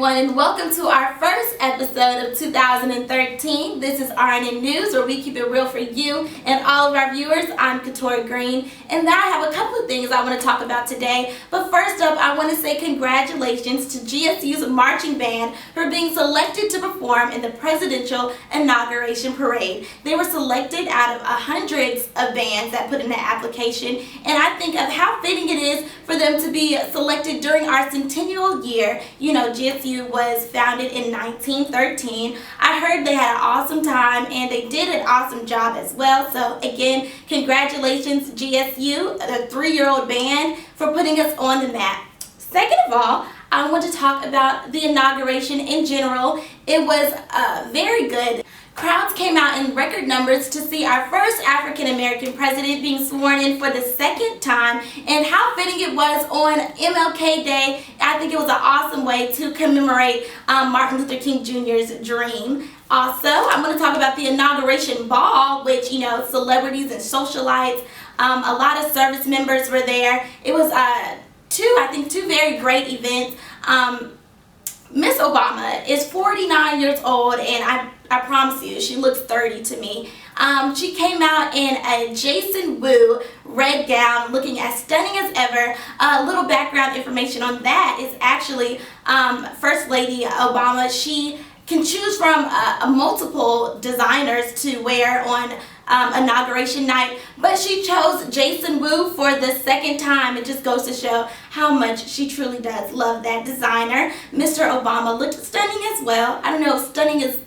everyone, and welcome to our first episode of 2013. This is RNN News, where we keep it real for you and all of our viewers. I'm Katori Green, and I have a couple of things I want to talk about today. But first up, I want to say congratulations to GSU's marching band for being selected to perform in the presidential inauguration parade. They were selected out of hundreds of bands that put in the application, and I think of how fitting it is for them to be selected during our centennial year. You know, GSU was founded in 1913. I heard they had an awesome time and they did an awesome job as well. So again, congratulations GSU, the 3-year-old band, for putting us on the map. Second of all, I want to talk about the inauguration in general. It was very good. Crowds came out in record numbers to see our first African-American president being sworn in for the second time, and how fitting it was on MLK Day. I think it was an awesome way to commemorate Martin Luther King Jr.'s dream. Also, I'm going to talk about the inauguration ball, which, you know, celebrities and socialites, a lot of service members were there. It was two very great events. Miss Obama is 49 years old, and I promise you, she looks 30 to me. She came out in a Jason Wu red gown, looking as stunning as ever. A little background information on that is actually First Lady Obama. She can choose from multiple designers to wear on inauguration night, but she chose Jason Wu for the second time. It just goes to show how much she truly does love that designer. Mr. Obama looked stunning as well. I don't know if stunning is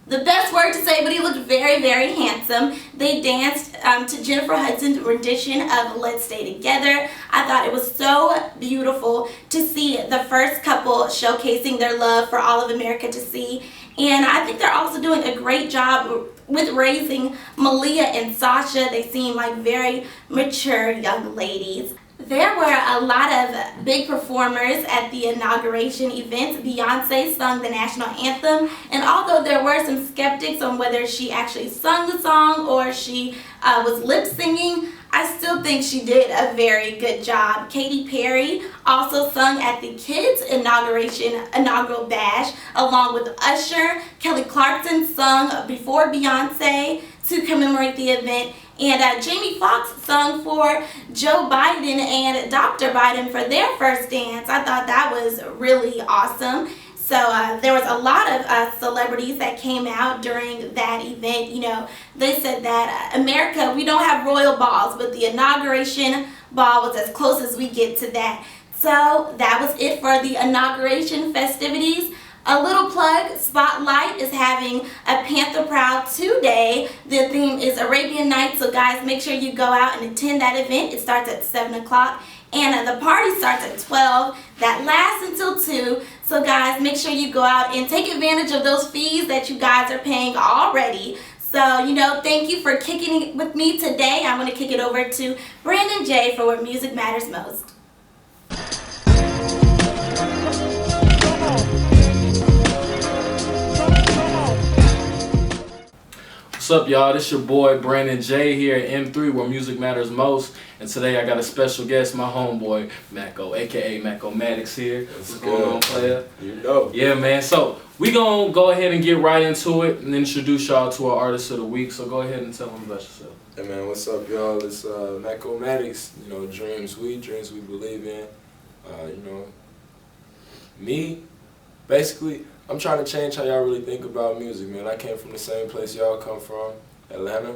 the best word to say, but he looked very, very handsome. They danced to Jennifer Hudson's rendition of Let's Stay Together. I thought it was so beautiful to see the first couple showcasing their love for all of America to see. And I think they're also doing a great job with raising Malia and Sasha. They seem like very mature young ladies. There were a lot of big performers at the inauguration event. Beyonce sung the national anthem, and although there were some skeptics on whether she actually sung the song or she was lip singing, I still think she did a very good job. Katy Perry also sung at the kids' inaugural bash, along with Usher. Kelly Clarkson sung before Beyonce to commemorate the event. And Jamie Foxx sung for Joe Biden and Dr. Biden for their first dance. I thought that was really awesome. So there was a lot of celebrities that came out during that event. You know, they said that America, we don't have royal balls, but the inauguration ball was as close as we get to that. So that was it for the inauguration festivities. A little plug, Spotlight is having a Panther Proud 2 day. The theme is Arabian Nights, so guys, make sure you go out and attend that event. It starts at 7 o'clock, and the party starts at 12. That lasts until 2. So guys, make sure you go out and take advantage of those fees that you guys are paying already. So, you know, thank you for kicking it with me today. I'm going to kick it over to Brandon J for Where Music Matters Most. What's up, y'all? This your boy Brandon J here at M3, Where Music Matters Most. And today I got a special guest, my homeboy Maco, aka Maco Mattox here. What's going on, player? You know. Yeah, man. So we gonna go ahead and get right into it and introduce y'all to our artist of the week. So go ahead and tell them about yourself. Hey man, what's up, y'all? It's Maco Mattox. You know, dreams we believe in. You know, me, basically. I'm trying to change how y'all really think about music, man. I came from the same place y'all come from, Atlanta,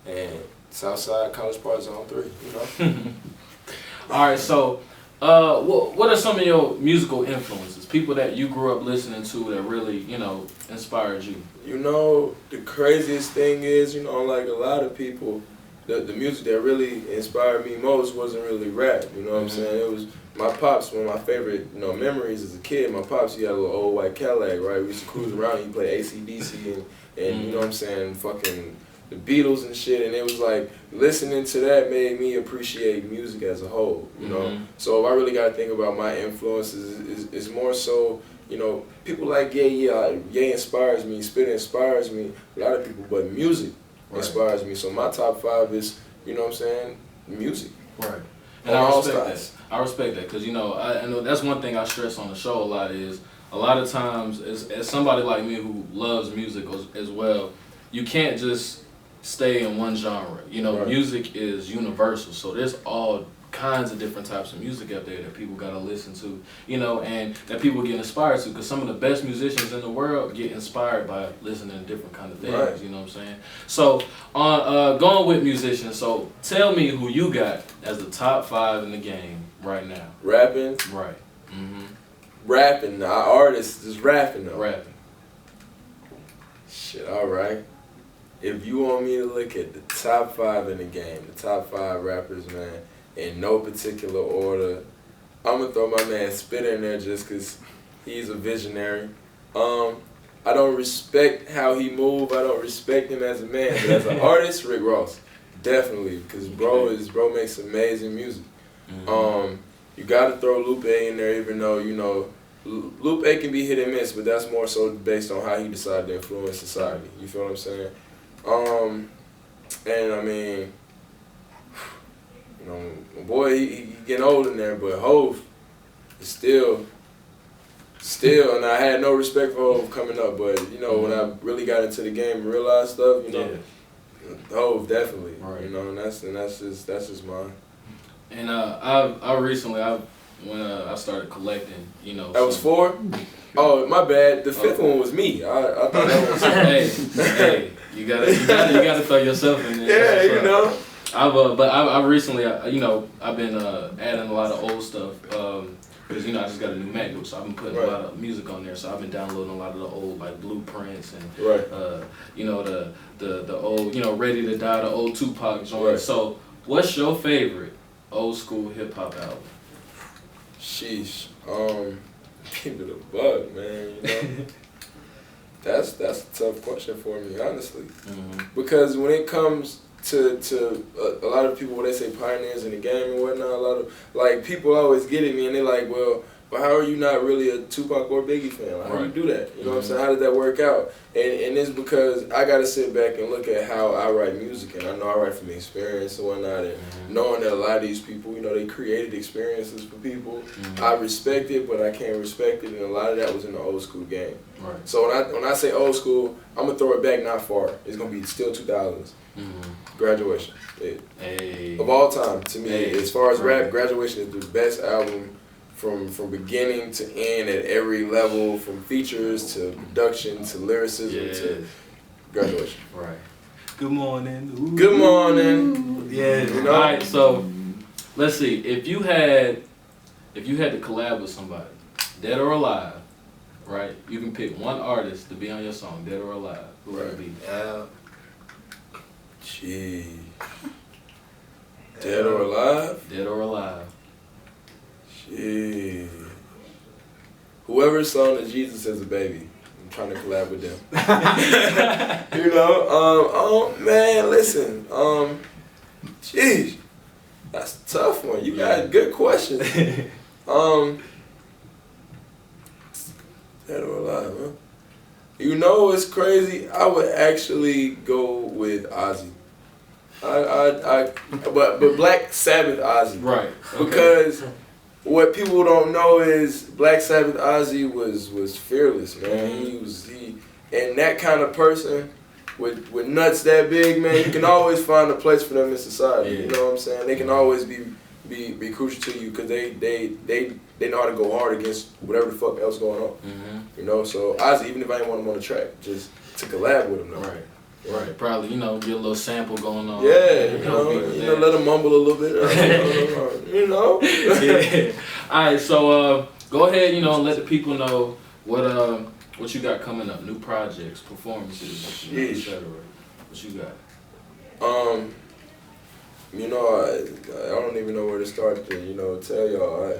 and Southside College Park Zone 3, you know? All right, so what are some of your musical influences? People that you grew up listening to that really, you know, inspired you? You know, the craziest thing is, you know, like a lot of people, the music that really inspired me most wasn't really rap, you know what I'm saying? It was my pops. One of my favorite, you know, memories as a kid. My pops, he had a little old white Cadillac, right? We used to cruise around. He played AC/DC and you know what I'm saying, fucking the Beatles and shit. And it was like listening to that made me appreciate music as a whole, you know. So if I really got to think about my influences, is more so, you know, people like Ye inspires me, Spit inspires me, a lot of people, but music inspires me. So my top 5 is, you know what I'm saying, music. Right. And I respect that. I respect that because, you know, I know that's one thing I stress on the show a lot is a lot of times, as somebody like me who loves music as well, you can't just stay in one genre. You know, Right. music is universal, so there's all kinds of different types of music out there that people gotta listen to, you know, and that people get inspired to, because some of the best musicians in the world get inspired by listening to different kind of things, Right. you know what I'm saying? So, on going with musicians, so tell me who you got as the top 5 in the game right now. Rapping, Right. Mm-hmm. rapping. Our artists is rapping though. Rapping. Shit, all right. If you want me to look at the top 5 in the game, the top 5 rappers, man, in no particular order, I'm gonna throw my man Spitter in there just because he's a visionary. I don't respect how he move. I don't respect him as a man, but as an artist, Rick Ross, definitely, because bro makes amazing music. Mm-hmm. You gotta throw Lupe in there, even though you know Lupe can be hit and miss, but that's more so based on how he decided to influence society. You feel what I'm saying? And I mean, you know, my boy, he getting old in there, but Hov is still, and I had no respect for Hov coming up, but you know, when I really got into the game and realized stuff, you know, Hov definitely, Right. you know, and that's just mine. And I recently when I started collecting, you know. That was 4? Oh, my bad. The 5th one was me. I thought that was. hey, you gotta throw yourself in there. Yeah, you know. I recently, you know, I've been adding a lot of old stuff because you know I just got a new MacBook, so I've been putting a lot of music on there. So I've been downloading a lot of the old like blueprints and you know the old, you know, Ready to Die, the old Tupac joint. Right. So what's your favorite old school hip hop album? Sheesh. Keep it a bug, man. You know. That's a tough question for me, honestly. Mm-hmm. Because when it comes to a lot of people, when they say pioneers in the game and whatnot, a lot of like people always get at me and they're like, well, but how are you not really a Tupac or Biggie fan? Like, how do you do that? You know what I'm saying? How did that work out? And it's because I got to sit back and look at how I write music, and I know I write from experience and whatnot, and knowing that a lot of these people, you know, they created experiences for people. I respect it, but I can't respect it, and a lot of that was in the old school game. Right. So when I say old school, I'm gonna throw it back not far. It's gonna be still 2000s. Graduation. Of all time, to me, as far as rap, Graduation is the best album from beginning to end at every level, from features to production to lyricism to Graduation. Right. Good morning. Ooh. Good morning. Yeah. You know? All right. So let's see. If you had to collab with somebody, dead or alive, right? You can pick one artist to be on your song, dead or alive. Who would it be? Gee. Dead or alive? Dead or alive. Gee. Whoever's song that Jesus as a baby, I'm trying to collab with them. You know, oh man, listen, geez, that's a tough one. You got good questions. Dead or alive, huh? You know what's crazy? I would actually go with Ozzy. But Black Sabbath Ozzy. Right. Okay. Because what people don't know is Black Sabbath Ozzy was fearless, man. He and that kind of person with nuts that big, man, you can always find a place for them in society. You know what I'm saying? They can always be crucial to you because they know how to go hard against whatever the fuck else going on. You know, so Ozzy, even if I didn't want him on the track, just to collab with him though. Right. Right, probably, you know, get a little sample going on. Yeah, you know, let him mumble a little bit. You know? Yeah. All right, so go ahead, you know, and let the people know what you got coming up, new projects, performances, you know, etc. What you got? You know, I don't even know where to start to, you know, tell y'all.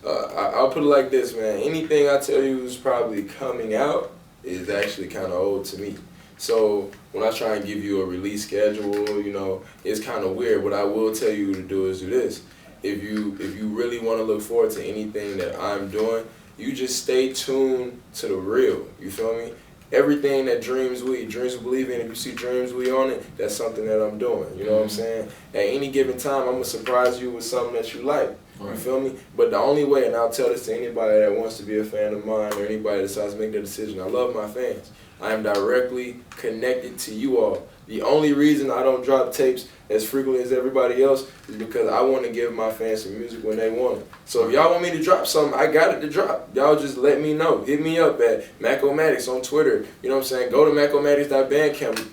I'll put it like this, man. Anything I tell you is probably coming out is actually kind of old to me. So when I try and give you a release schedule, you know, it's kind of weird. What I will tell you to do is do this. If you really want to look forward to anything that I'm doing, you just stay tuned to the real. You feel me? Everything that Dreams We Believe in, if you see Dreams We on it, that's something that I'm doing. You know what I'm saying? At any given time, I'm going to surprise you with something that you like. You feel me? But the only way, and I'll tell this to anybody that wants to be a fan of mine or anybody that decides to make that decision, I love my fans. I am directly connected to you all. The only reason I don't drop tapes as frequently as everybody else is because I want to give my fans some music when they want it. So if y'all want me to drop something, I got it to drop. Y'all just let me know. Hit me up at Maco Mattox on Twitter. You know what I'm saying? Go to macomattox.bandcamp.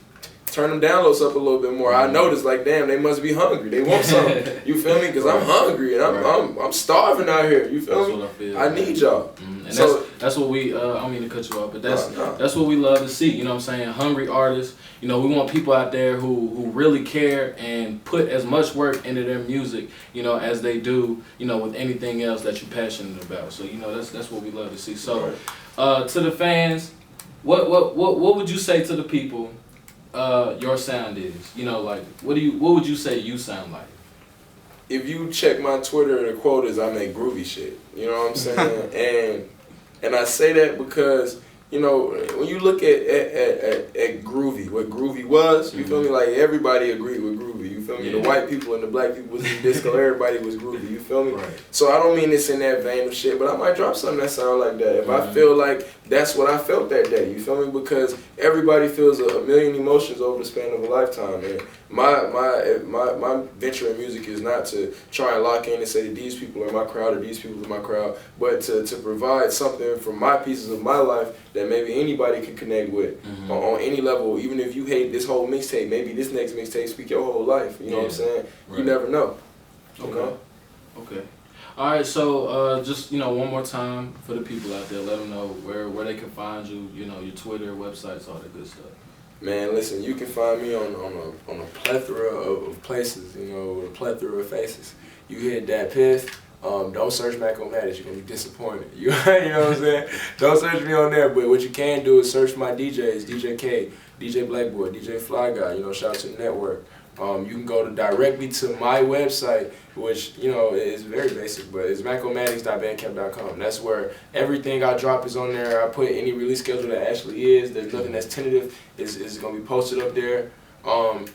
Turn them downloads up a little bit more. I noticed, like, damn, they must be hungry. They want something. You feel me? Because I'm hungry and I'm starving out here. You feel me? What I feel. I need y'all. And so that's what we. I don't mean to cut you off, but that's what we love to see. You know what I'm saying? Hungry artists. You know, we want people out there who really care and put as much work into their music, you know, as they do, you know, with anything else that you're passionate about. So, you know, that's what we love to see. So, to the fans, what would you say to the people? Your sound is, you know, like what would you say you sound like? If you check my Twitter, the quote is I make groovy shit. You know what I'm saying? and I say that because, you know, when you look at groovy, what groovy was, you feel me? Like everybody agreed with groovy. You feel me? The white people and the black people was in disco. Everybody was groovy. You feel me? Right. So I don't mean this in that vein of shit, but I might drop something that sound like that if I feel like that's what I felt that day. You feel me? Because everybody feels a million emotions over the span of a lifetime, and my venture in music is not to try and lock in and say that these people are my crowd or these people are my crowd, but to provide something from my pieces of my life that maybe anybody can connect with on any level. Even if you hate this whole mixtape, maybe this next mixtape speak your whole life. You know what I'm saying? Right. You never know. Okay. All right, so just, you know, one more time for the people out there, let them know where they can find you, you know, your Twitter, websites, all that good stuff. Man, listen, you can find me on a plethora of places, you know, a plethora of faces. You hit that piff, don't search Maco Mattox, you're going to be disappointed. You know what I'm saying? Don't search me on there, but what you can do is search my DJs, DJ K, DJ Blackboy, DJ Fly Guy, you know, shout out to the network. You can go directly to my website, which, you know, is very basic, but it's macomattox.bandcamp.com. That's where everything I drop is on there. I put any release schedule that actually is. There's nothing that's tentative. Is going to be posted up there.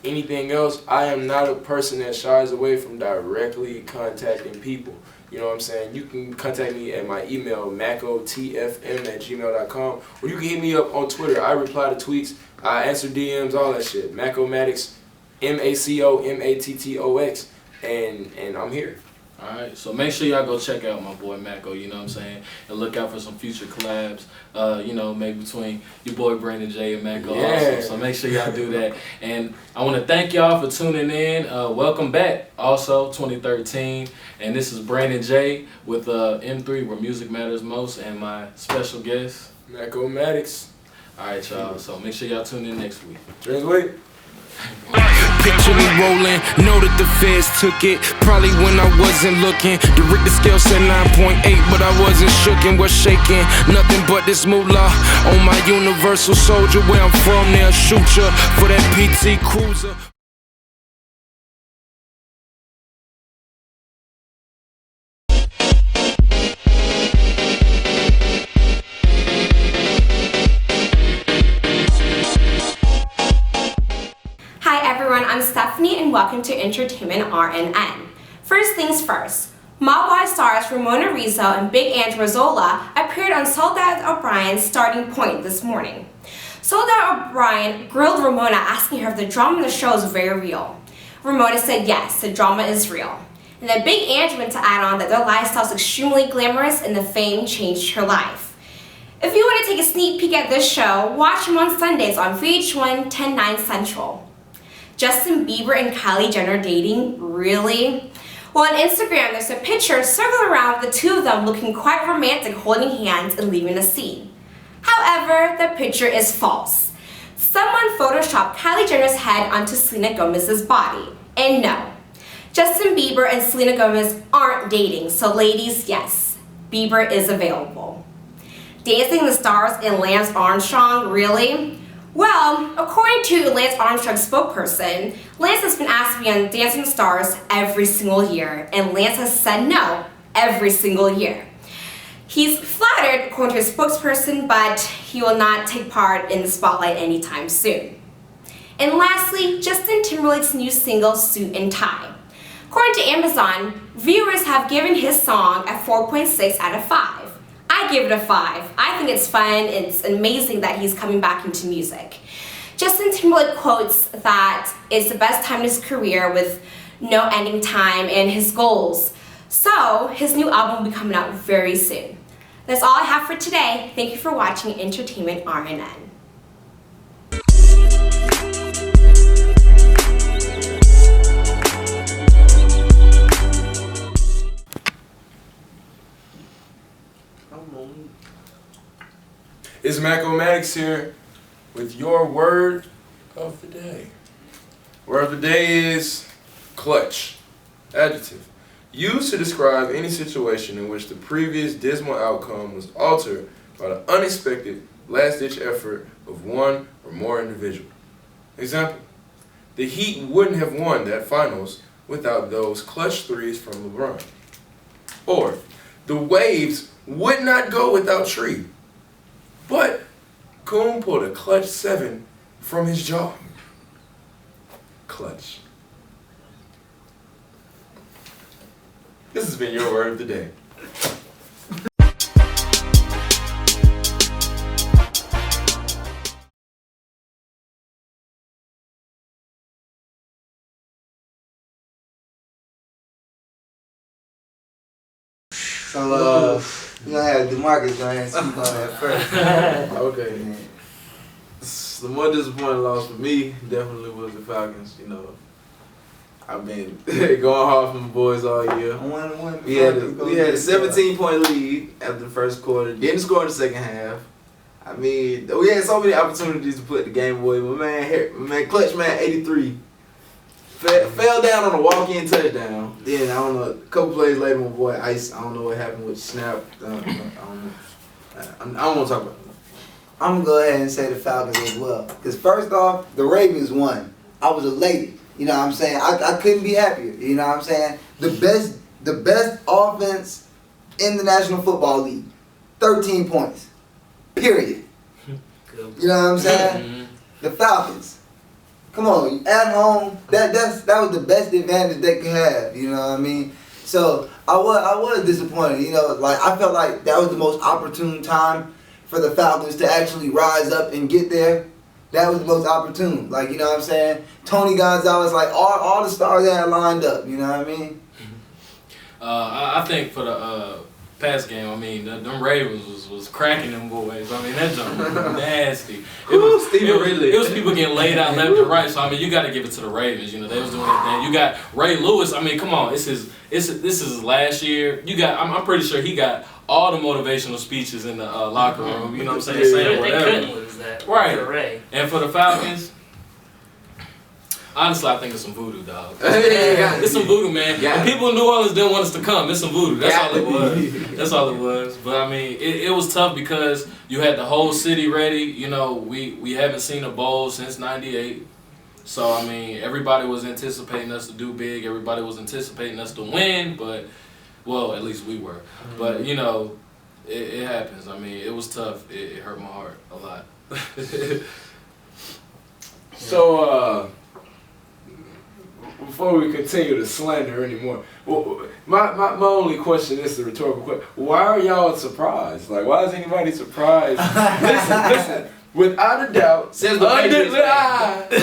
Anything else, I am not a person that shies away from directly contacting people. You know what I'm saying? You can contact me at my email, macotfm@gmail.com, or you can hit me up on Twitter. I reply to tweets. I answer DMs, all that shit. Maco Mattox, MACOMATTOX, and I'm here. Alright, so make sure y'all go check out my boy Maco, you know what I'm saying? And look out for some future collabs, you know, maybe between your boy Brandon J and Maco also. So make sure y'all do that. And I want to thank y'all for tuning in. Welcome back, also, 2013. And this is Brandon J with M3, where music matters most, and my special guest, Maco Mattox. Alright, y'all, so make sure y'all tune in next week. Translate. Picture me rolling, know that the feds took it. Probably when I wasn't looking. The Richter scale said 9.8, but I wasn't shookin', was shaking. Nothing but this moolah on my universal soldier. Where I'm from, they'll shoot ya for that PT Cruiser. I'm Stephanie and welcome to Entertainment RNN. First things first, Mob Wives stars Ramona Rizzo and Big Ange Rozzola appeared on Soledad O'Brien's Starting Point this morning. Soledad O'Brien grilled Ramona asking her if the drama in the show is very real. Ramona said yes, the drama is real. And then Big Ange went to add on that their lifestyle is extremely glamorous and the fame changed her life. If you want to take a sneak peek at this show, watch them on Sundays on VH1 10/9 Central. Justin Bieber and Kylie Jenner dating? Really? Well, on Instagram, there's a picture circling around with the two of them looking quite romantic, holding hands and leaving the scene. However, the picture is false. Someone photoshopped Kylie Jenner's head onto Selena Gomez's body. And no, Justin Bieber and Selena Gomez aren't dating, so ladies, yes, Bieber is available. Dancing the Stars and Lance Armstrong? Really? Well, according to Lance Armstrong's spokesperson, Lance has been asked to be on Dancing with the Stars every single year, and Lance has said no every single year. He's flattered, according to his spokesperson, but he will not take part in the spotlight anytime soon. And lastly, Justin Timberlake's new single, Suit and Tie. According to Amazon, viewers have given his song a 4.6 out of 5. I give it a 5. I think it's fun. It's amazing that he's coming back into music. Justin Timberlake quotes that it's the best time in his career with no ending time and his goals. So his new album will be coming out very soon. That's all I have for today. Thank you for watching Entertainment RNN. It's Maco Mattox here with your word of the day. Word of the day is clutch. Adjective. Used to describe any situation in which the previous dismal outcome was altered by the unexpected last-ditch effort of one or more individuals. Example. The Heat wouldn't have won that finals without those clutch threes from LeBron. Or, the Waves would not go without Tree. But Coon pulled a clutch 7 from his jaw. Clutch. This has been your word of the day. So, we're gonna have DeMarcus go ahead and speak on that first. Okay. The more disappointing loss for me definitely was the Falcons. You know, I've been going hard for my boys all year. We had a 17-point lead after the first quarter. Didn't score in the second half. I mean, we had so many opportunities to put the game away. My man, Clutch Man 83. Fell down on a walk-in touchdown. Then, I don't know, a couple plays later, my boy Ice, I don't know what happened with Snap. I don't want to talk about it. I'm going to go ahead and say the Falcons as well. Because first off, the Ravens won. I was elated. You know what I'm saying? I couldn't be happier. You know what I'm saying? The best offense in the National Football League. 13 points. Period. You know what I'm saying? The Falcons. Come on, at home, that was the best advantage they could have, you know what I mean? So I was disappointed, you know, like I felt like that was the most opportune time for the Falcons to actually rise up and get there. That was the most opportune, like, you know what I'm saying? Tony Gonzalez, like all the stars that had lined up, you know what I mean? I think for the pass game, I mean, them Ravens was cracking them boys. I mean, that jump was nasty. It was people getting laid out left and right. So I mean, you got to give it to the Ravens. You know, they was doing that thing. You got Ray Lewis. I mean, come on, this is his last year. You got, I'm pretty sure he got all the motivational speeches in the locker room. You know what I'm saying? Saying whatever. They couldn't lose that. Right. For Ray. And for the Falcons. Honestly, I think it's some voodoo, dog. It's some voodoo, man. And people in New Orleans didn't want us to come. It's some voodoo. That's all it was. That's all it was. But I mean, it was tough because you had the whole city ready. You know, we haven't seen a bowl since '98. So I mean, everybody was anticipating us to do big. Everybody was anticipating us to win. But, well, at least we were. But you know, it happens. I mean, it was tough. It hurt my heart a lot. So, before we continue to slander anymore, well, my only question is the rhetorical question. Why are y'all surprised? Like, why is anybody surprised? listen, without a doubt,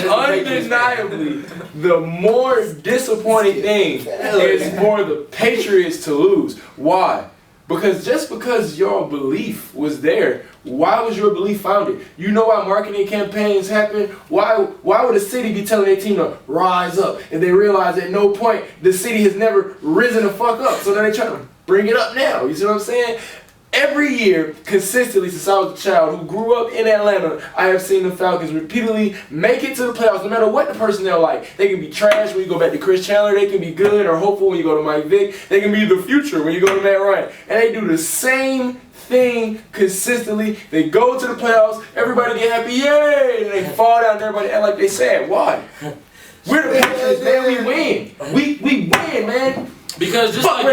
undeniably, the more disappointing thing is for the Patriots to lose. Why? Because just because your belief was there, why was your belief founded? You know why marketing campaigns happen? Why would a city be telling their team to rise up if they realize at no point the city has never risen the fuck up? So then they try to bring it up now. You see what I'm saying? Every year, consistently since I was a child who grew up in Atlanta, I have seen the Falcons repeatedly make it to the playoffs no matter what the personnel like. They can be trash when you go back to Chris Chandler. They can be good or hopeful when you go to Mike Vick. They can be the future when you go to Matt Ryan. And they do the same thing consistently. They go to the playoffs, everybody get happy, yay! And they fall down and everybody act like they sad. Why? We're the Patriots, man. We win. We win, man. Because just like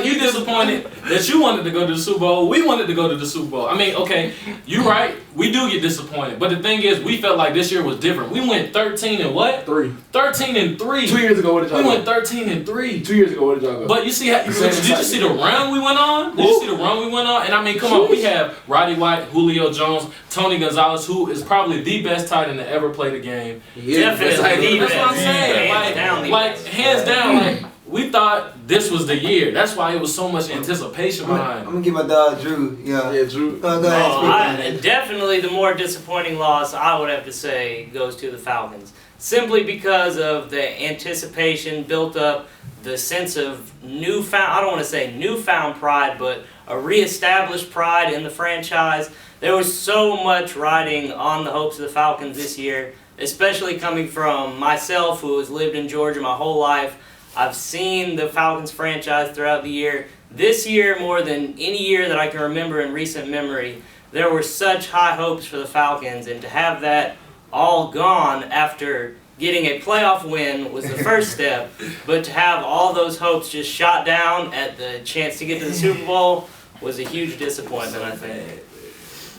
you disappointed that you wanted to go to the Super Bowl, we wanted to go to the Super Bowl. I mean, okay, you right, we do get disappointed. But the thing is, we felt like this year was different. We went 13 and what? 3. 13 and 3. 2 years ago, what did y'all go? We went 13 and 3. 2 years ago, what did y'all go? But you see, did you see the run we went on? Did you see the run we went on? And I mean, come on, we have Roddy White, Julio Jones, Tony Gonzalez, who is probably the best tight end to ever play the game. Definitely. That's what I'm saying. Like hands down, like we thought this was the year. That's why it was so much anticipation behind. I'm gonna give my dog Drew. Yeah, Drew. Go ahead. Definitely the more disappointing loss, I would have to say, goes to the Falcons. Simply because of the anticipation built up, the sense of newfound, I don't want to say newfound pride, but a reestablished pride in the franchise. There was so much riding on the hopes of the Falcons this year, especially coming from myself, who has lived in Georgia my whole life. I've seen the Falcons franchise throughout the year. This year, more than any year that I can remember in recent memory, there were such high hopes for the Falcons, and to have that all gone after getting a playoff win was the first step, but to have all those hopes just shot down at the chance to get to the Super Bowl was a huge disappointment, I think.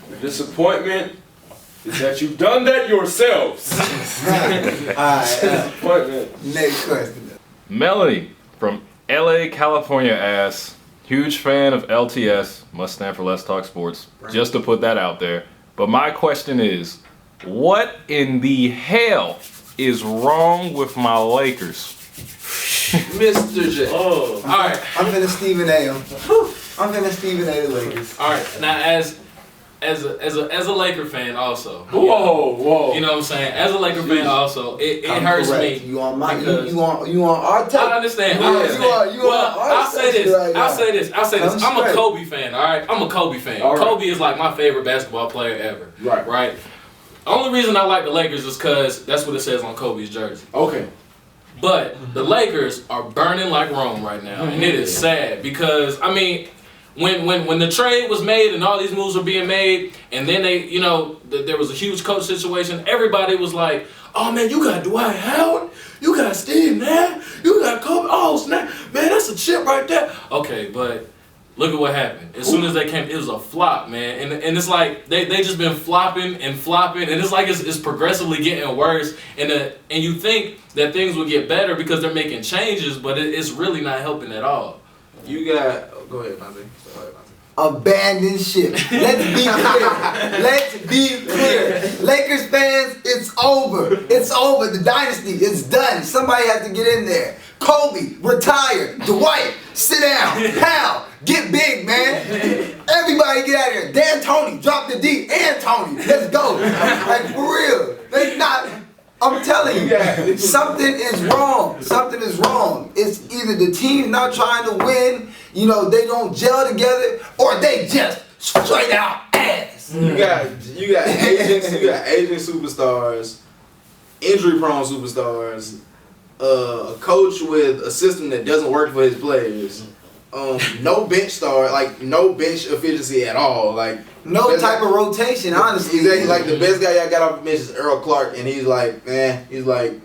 The disappointment is that you've done that yourselves. Alright, next question. Melanie from LA, California asks, huge fan of LTS, must stand for Let's Talk Sports, just to put that out there. But my question is, what in the hell is wrong with my Lakers? Mr. J. Oh, all right. I'm finna Stephen A. I'm finna Stephen A. the Lakers. All right. Now, as a Laker fan, also. Whoa. You know what I'm saying? As a Laker fan, also, it hurts me. You on my? You on our take? I understand. I'll say this. I'm a Kobe fan. All right. I'm a Kobe fan. Right. Kobe is like my favorite basketball player ever. Right. Only reason I like the Lakers is because that's what it says on Kobe's jersey. Okay. But the Lakers are burning like Rome right now, and it is sad because I mean, when the trade was made and all these moves were being made, and then there was a huge coach situation. Everybody was like, "Oh man, you got Dwight Howard, you got Steve Nash, you got Kobe. Oh snap, man, that's a chip right there." Okay, but look at what happened. As soon as they came, it was a flop, man. And it's like they just been flopping, and it's like it's progressively getting worse. And you think that things will get better because they're making changes, but it's really not helping at all. You got. Go ahead, Monty. Abandoned ship. Let's be clear. Lakers fans, it's over. It's over. The dynasty is done. Somebody has to get in there. Kobe, retire. Dwight, sit down. Hal, get big, man. Everybody get out of here. Dan Tony, drop the D. And Tony, let's go. Like, for real. They not. I'm telling you, something is wrong. Something is wrong. It's either the team's not trying to win, they don't gel together, or they just straight out ass. You got aging superstars, injury prone superstars, a coach with a system that doesn't work for his players. No bench star, like no bench efficiency at all, like no type of rotation, honestly. Exactly, like the best guy I got off the bench is Earl Clark, and he's like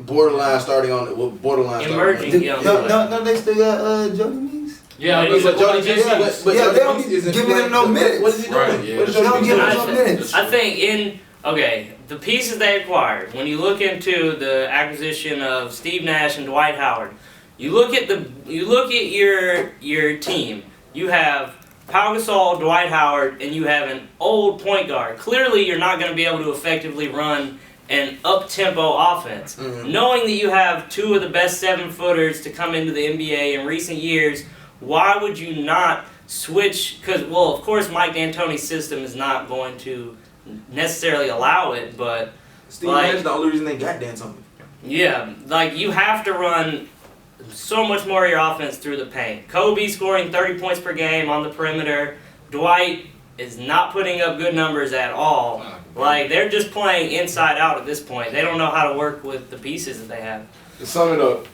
borderline starting on borderline emerging. No, they still got Jody Meeks. Yeah, but Jody Meeks, they don't giving him no minutes. What is he doing? Right, yeah. They don't give him no minutes. I think the pieces they acquired, when you look into the acquisition of Steve Nash and Dwight Howard, you look at your team. You have Pau Gasol, Dwight Howard, and you have an old point guard. Clearly, you're not going to be able to effectively run an up-tempo offense. Mm-hmm. Knowing that you have two of the best 7-footers to come into the NBA in recent years, why would you not switch? Because, of course, Mike D'Antoni's system is not going to necessarily allow it, but Steve Nash is the only reason they got D'Antoni. Yeah, you have to run so much more of your offense through the paint. Kobe scoring 30 points per game on the perimeter. Dwight is not putting up good numbers at all. They're just playing inside out at this point. They don't know how to work with the pieces that they have. To sum it up,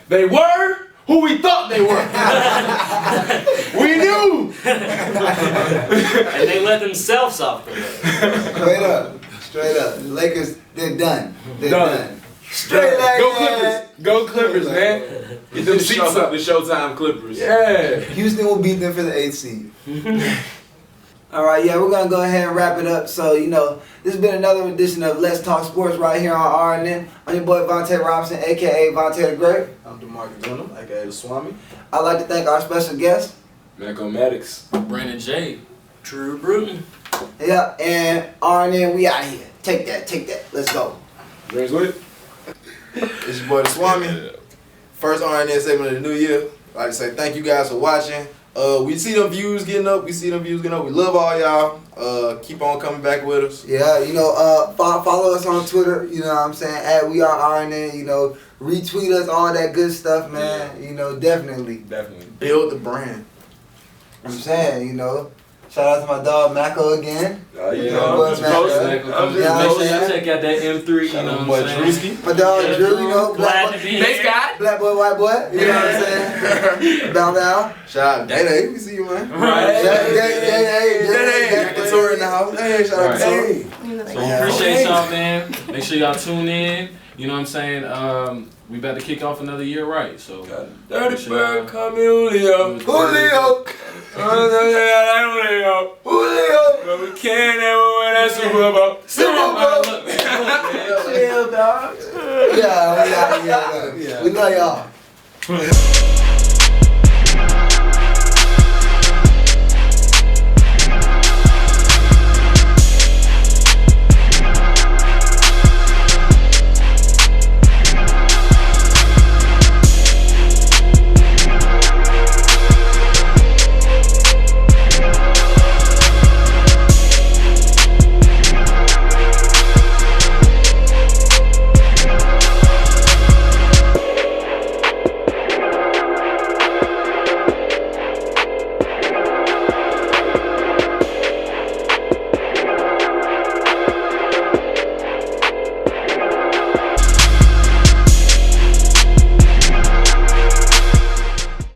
they were who we thought they were. We knew. And they let themselves off the hook. Straight up. The Lakers, they're done. They're done. Straight like Go that. Clippers. Go Clippers, man. Get them seats up. The Showtime Clippers. Yeah. Houston will beat them for the 8th seed. All right, yeah, we're gonna go ahead and wrap it up. So, you know, this has been another edition of Let's Talk Sports right here on RNN. I'm your boy Vontae Robinson, aka Vontae the Great. I'm DeMarcus Dunham, aka the Swami. I'd like to thank our special guest, Maco Mattox. Brandon J. Drew Bruton. yeah, and RNN. We out here. Take that. Let's go. Dreams with It's your boy the Swami. First RNN segment of the new year. I'd like to say thank you guys for watching. We see them views getting up. We love all y'all. Keep on coming back with us. Yeah, you know, follow us on Twitter. You know what I'm saying? At We Are RNN. You know, retweet us, all that good stuff, man. You know, definitely. Build the brand. I'm saying, you know. Shout out to my dog Maco again. you know, Check out that M3. You know what I'm saying? My dog Drew, you know, Glad to be here. black boy, white boy. You know what I'm saying? Bow. Shout out Day. We see you, man. Right. Hey, Couture in the house. Hey, shout out Couture. So appreciate y'all, man. Make sure y'all tune in. You know what I'm saying? We about to kick off another year right. So Dirty Bird, Camulio. Julio. But we can't ever win that Super Bowl. Chill, dog. Yeah, we love y'all.